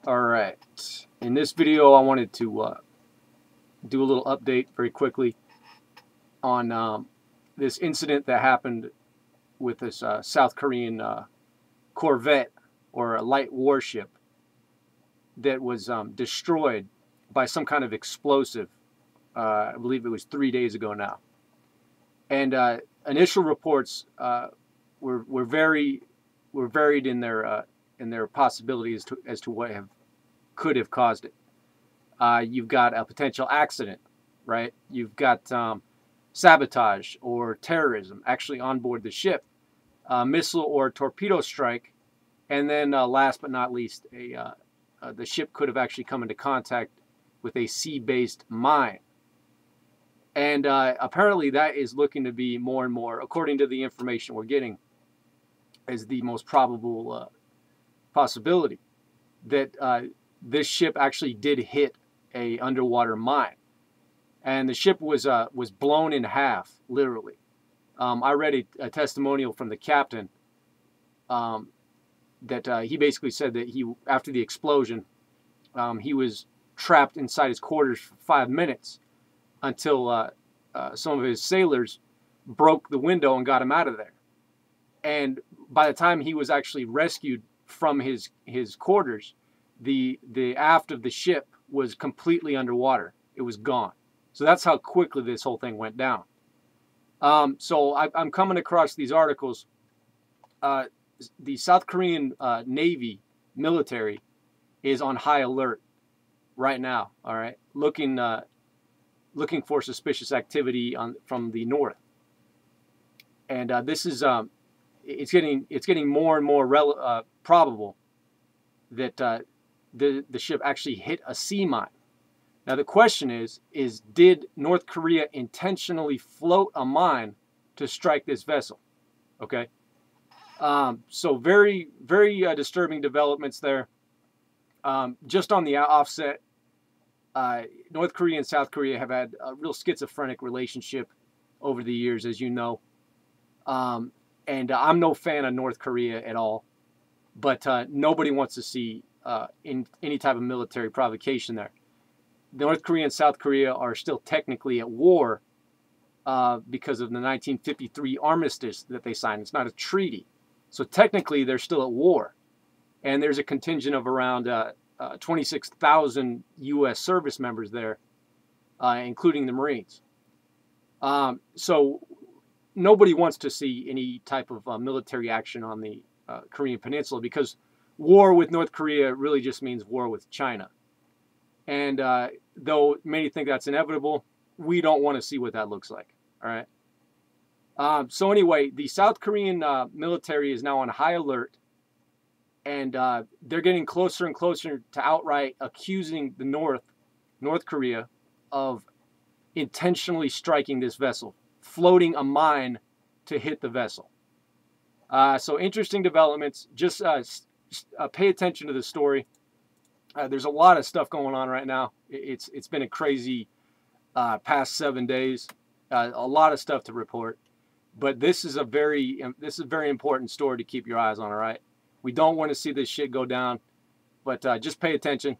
Alright, in this video I wanted to do a little update very quickly on this incident that happened with this South Korean corvette, or a light warship, that was destroyed by some kind of explosive. I believe it was 3 days ago now. And initial reports were varied in their possibilities as to what could have caused it. You've got a potential accident, right? You've got sabotage or terrorism actually on board the ship, missile or torpedo strike, and then last but not least, the ship could have actually come into contact with a sea-based mine. And apparently that is looking to be more and more, according to the information we're getting, as the most probable possibility that this ship actually did hit a underwater mine, and the ship was blown in half, literally. I read a testimonial from the captain that he basically said that after the explosion, he was trapped inside his quarters for 5 minutes until some of his sailors broke the window and got him out of there. And by the time he was actually rescued from his quarters, the aft of the ship was completely underwater. It was gone. So that's how quickly this whole thing went down. So I'm coming across these articles. The South Korean Navy military is on high alert right now. All right, looking for suspicious activity from the north, and this is it's getting more and more probable that the ship actually hit a sea mine. Now the question is did North Korea intentionally float a mine to strike this vessel? Okay, so very disturbing developments there. Just on the offset, North Korea and South Korea have had a real schizophrenic relationship over the years, as you know. And I'm no fan of North Korea at all, but nobody wants to see in any type of military provocation there. North Korea and South Korea are still technically at war because of the 1953 armistice that they signed. It's not a treaty. So technically they're still at war. And there's a contingent of around 26,000 U.S. service members there, including the Marines. So nobody wants to see any type of military action on the Korean Peninsula, because war with North Korea really just means war with China. And though many think that's inevitable, we don't want to see what that looks like. All right. So anyway, the South Korean military is now on high alert, and they're getting closer and closer to outright accusing the North Korea of intentionally striking this vessel, floating a mine to hit the vessel. So interesting developments. Just pay attention to the story. There's a lot of stuff going on right now. It's been a crazy past 7 days. A lot of stuff to report, but this is a very important story to keep your eyes on. All right, we don't want to see this shit go down, but just pay attention.